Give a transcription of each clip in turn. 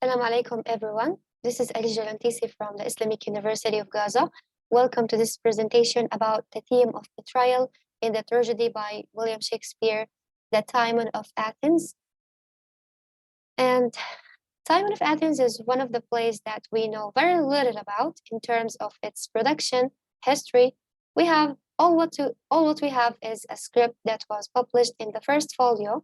Assalamu alaikum, everyone. This is Areej Rantisi from the Islamic University of Gaza. Welcome to this presentation about the theme of betrayal in the tragedy by William Shakespeare, The Timon of Athens. And Timon of Athens is one of the plays that we know very little about in terms of its production, history. We have all what we have is a script that was published in the first folio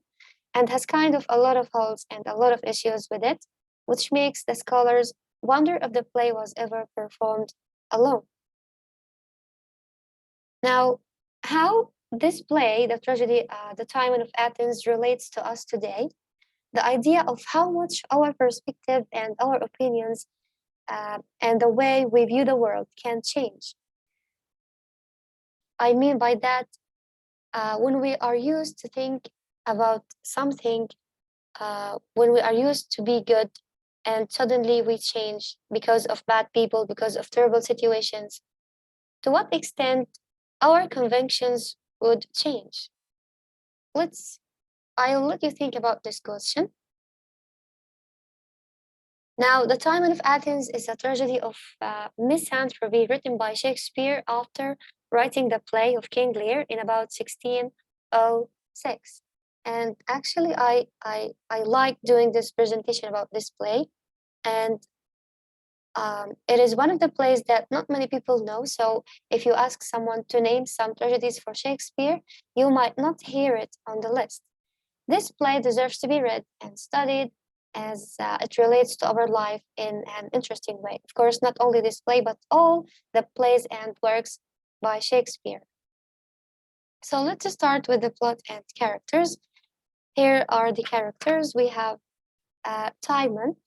and has kind of a lot of holes and a lot of issues with it, which makes the scholars wonder if the play was ever performed alone. Now, how this play, the tragedy, The Timon of Athens, relates to us today, the idea of how much our perspective and our opinions and the way we view the world can change. I mean by that, when we are used to think about something, when we are used to be good, and suddenly we change because of bad people, because of terrible situations, to what extent our convictions would change? I'll let you think about this question. Now, The Timon of Athens is a tragedy of misanthropy written by Shakespeare after writing the play of King Lear in about 1606. And actually, I like doing this presentation about this play. And it is one of the plays that not many people know. So if you ask someone to name some tragedies for Shakespeare, you might not hear it on the list. This play deserves to be read and studied as it relates to our life in an interesting way. Of course, not only this play, but all the plays and works by Shakespeare. So let's start with the plot and characters. Here are the characters. We have Timon.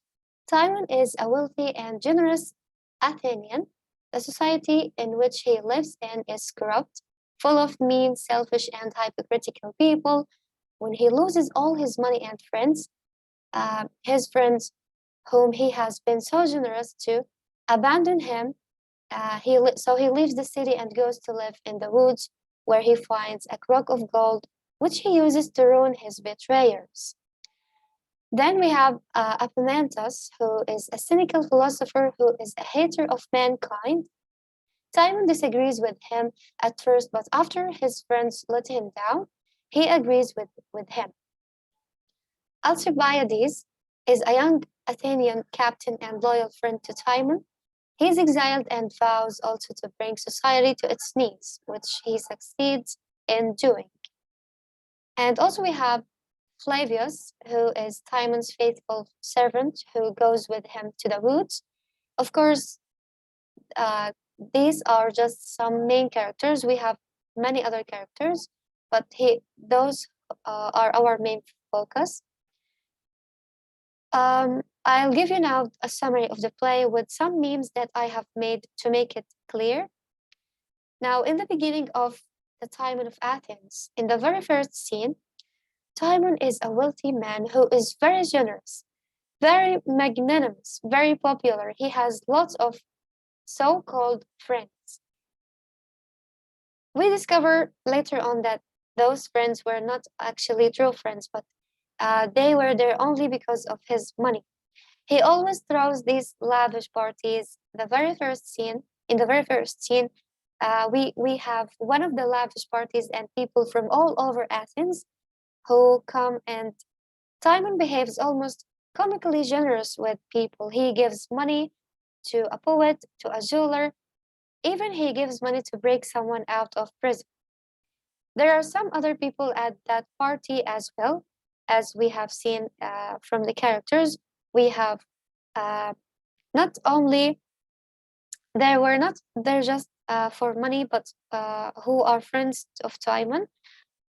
Timon is a wealthy and generous Athenian. The society in which he lives in is corrupt, full of mean, selfish, and hypocritical people. When he loses all his money and friends, his friends whom he has been so generous to abandon him, so he leaves the city and goes to live in the woods, where he finds a crock of gold, which he uses to ruin his betrayers. Then we have Epaminondas, who is a cynical philosopher who is a hater of mankind. Timon disagrees with him at first, but after his friends let him down, he agrees with him. Alcibiades is a young Athenian captain and loyal friend to Timon. He is exiled and vows also to bring society to its knees, which he succeeds in doing. And also we have Flavius, who is Timon's faithful servant who goes with him to the woods. Of course, these are just some main characters. We have many other characters, but those are our main focus. I'll give you now a summary of the play with some memes that I have made to make it clear. Now, in the beginning of The Timon of Athens, in the very first scene, Timon is a wealthy man who is very generous, very magnanimous, very popular. He has lots of so-called friends. We discover later on that those friends were not actually true friends, but they were there only because of his money. He always throws these lavish parties. In the very first scene, we have one of the lavish parties and people from all over Athens who come, and Timon behaves almost comically generous with people. He gives money to a poet, to a jeweler, even he gives money to break someone out of prison. There are some other people at that party as well, as we have seen from the characters. We have not only, they're just for money, but who are friends of Timon.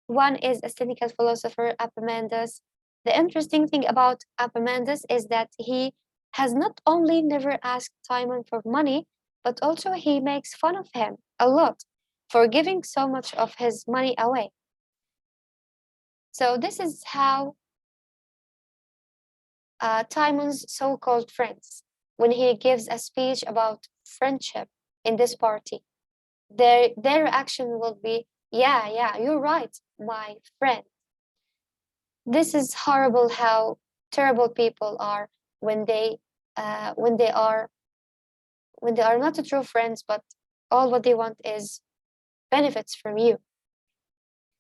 One is a cynical philosopher, Epaminondas. The interesting thing about Epaminondas is that he has not only never asked Timon for money, but also he makes fun of him a lot for giving so much of his money away. So this is how Timon's so-called friends, when he gives a speech about friendship in this party, their reaction will be, yeah, you're right, my friend. This is horrible how terrible people are when they uh, when they are when they are not a true friends, but all what they want is benefits from you.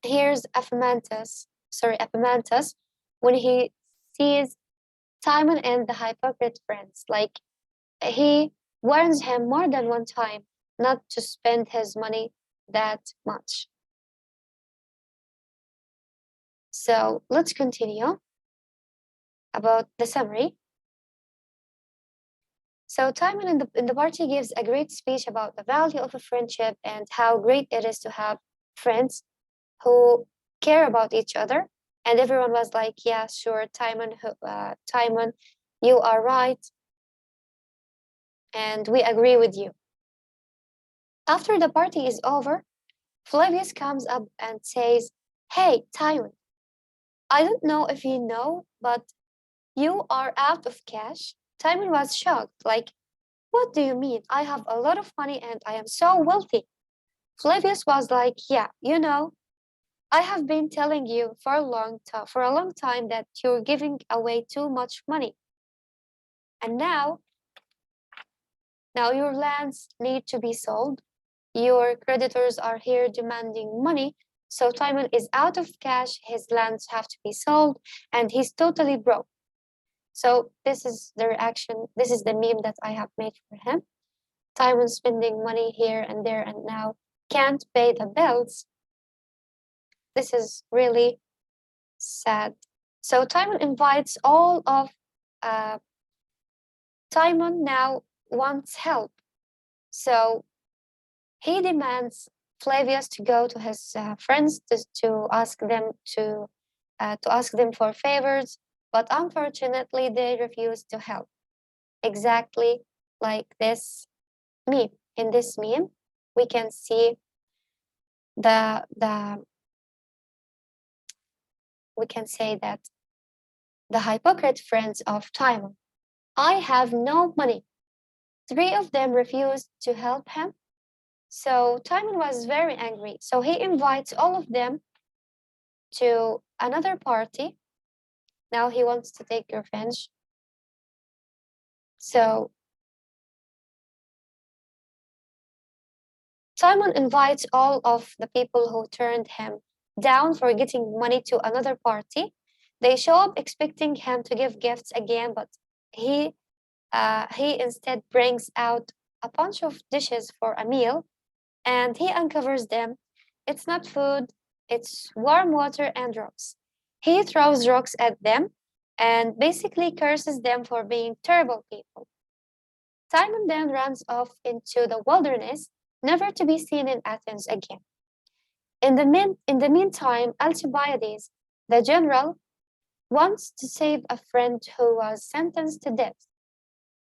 Here's Epimanthes, when he sees Timon and the hypocrite friends. Like he warns him more than one time not to spend his money that much. So let's continue about the summary. So Timon in the party gives a great speech about the value of a friendship and how great it is to have friends who care about each other. And everyone was like, "Yeah, sure, Timon, you are right, and we agree with you." After the party is over, Flavius comes up and says, "Hey, Timon, I don't know if you know, but you are out of cash." Timon was shocked, like, "What do you mean? I have a lot of money and I am so wealthy." Flavius was like, "Yeah, I have been telling you for a long time that you're giving away too much money. And now your lands need to be sold. Your creditors are here demanding money. So Timon is out of cash, his lands have to be sold, and he's totally broke." So this is the reaction. This is the meme that I have made for him. Timon spending money here and there and now can't pay the bills. This is really sad. So uh, Timon now wants help. So he demands Flavius to go to his friends to ask them to ask them for favors, but unfortunately they refuse to help. Exactly like this meme. In this meme, we can see the we can say that the hypocrite friends of Timon. "I have no money." Three of them refused to help him. So Timon was very angry. So he invites all of them to another party. Now he wants to take revenge. So Timon invites all of the people who turned him down for getting money to another party. They show up expecting him to give gifts again, but he he instead brings out a bunch of dishes for a meal, and he uncovers them. It's not food, it's warm water and rocks. He throws rocks at them and basically curses them for being terrible people. Timon then runs off into the wilderness, never to be seen in Athens again. In the meantime, Alcibiades, the general, wants to save a friend who was sentenced to death,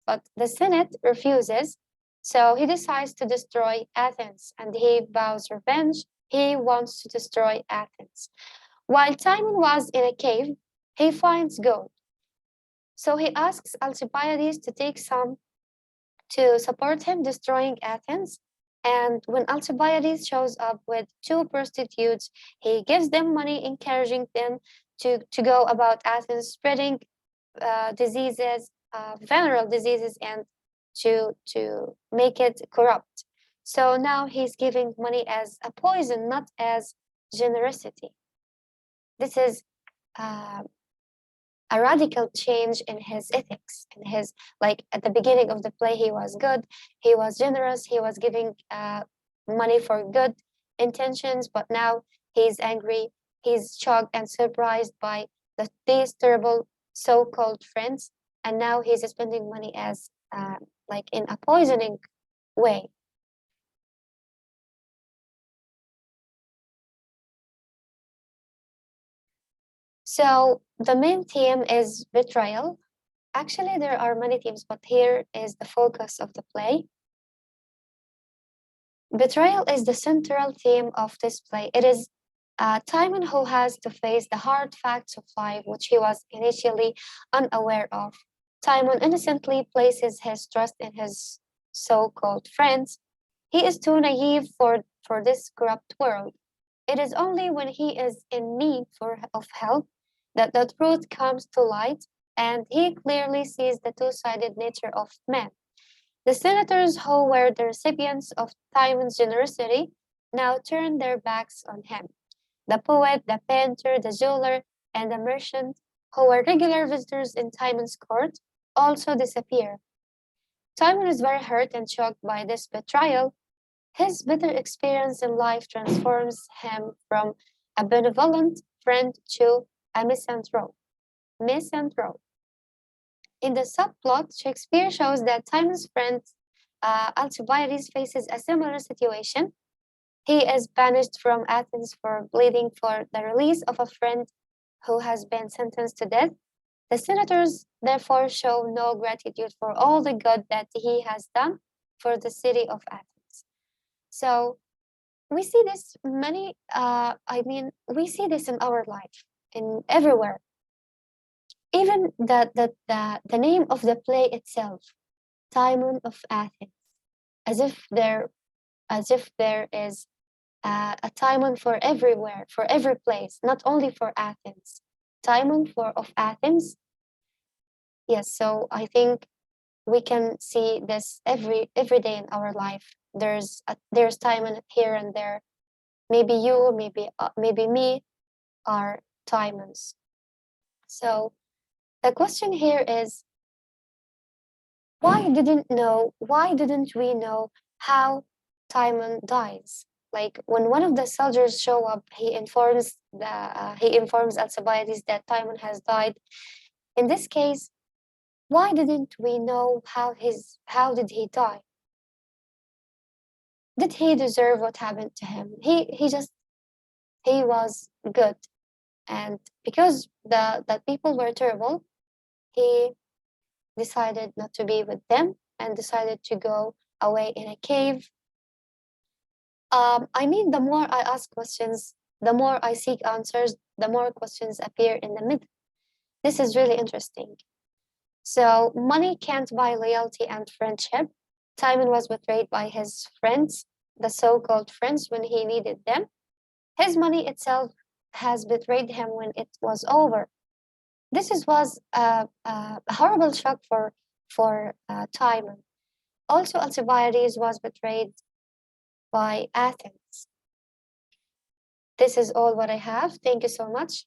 but the Senate refuses, so he decides to destroy Athens and he vows revenge. He wants to destroy Athens. While Timon was in a cave, he finds gold. So he asks Alcibiades to take some to support him destroying Athens. And when Alcibiades shows up with two prostitutes, he gives them money, encouraging them to go about Athens, spreading diseases, venereal diseases, and to make it corrupt. So now he's giving money as a poison, not as generosity. This is uh, a radical change in his ethics. In his like at the beginning of the play, he was good, he was generous, he was giving money for good intentions, but now he's angry, he's shocked and surprised by these terrible so-called friends, and now he's spending money as like in a poisoning way. So the main theme is betrayal. Actually, there are many themes, but here is the focus of the play. Betrayal is the central theme of this play. It is Timon who has to face the hard facts of life, which he was initially unaware of. Timon innocently places his trust in his so called friends. He is too naive for this corrupt world. It is only when he is in need of help that the truth comes to light. and he clearly sees the two-sided nature of man. The senators who were the recipients of Timon's generosity now turn their backs on him. The poet, the painter, the jeweler, and the merchant, who were regular visitors in Timon's court, also disappear. Timon is very hurt and shocked by this betrayal. His bitter experience in life transforms him from a benevolent friend to a misanthrope. Misanthrope. In the subplot, Shakespeare shows that Timon's friend Alcibiades faces a similar situation. He is banished from Athens for pleading for the release of a friend who has been sentenced to death. The senators therefore show no gratitude for all the good that he has done for the city of Athens. So we see this we see this in our life, in everywhere. Even the name of the play itself, Timon of Athens, as if there is a Timon for everywhere, for every place, not only for Athens. Timon for of Athens. Yes, so I think we can see this every day in our life. There's Timon here and there. Maybe you, maybe me are Timons. So the question here is, why didn't we know how Timon dies? Like when one of the soldiers show up, he informs Alcibiades that Timon has died. In this case, why didn't we know how did he die? Did he deserve what happened to him? He was good, and because the people were terrible, he decided not to be with them and decided to go away in a cave. The more I ask questions, the more I seek answers, the more questions appear in the middle. This is really interesting. So, money can't buy loyalty and friendship. Timon was betrayed by his friends, the so called friends, when he needed them. His money itself has betrayed him when it was over. Was a horrible shock for Timon. Also, Alcibiades was betrayed by Athens. This is all what I have. Thank you so much.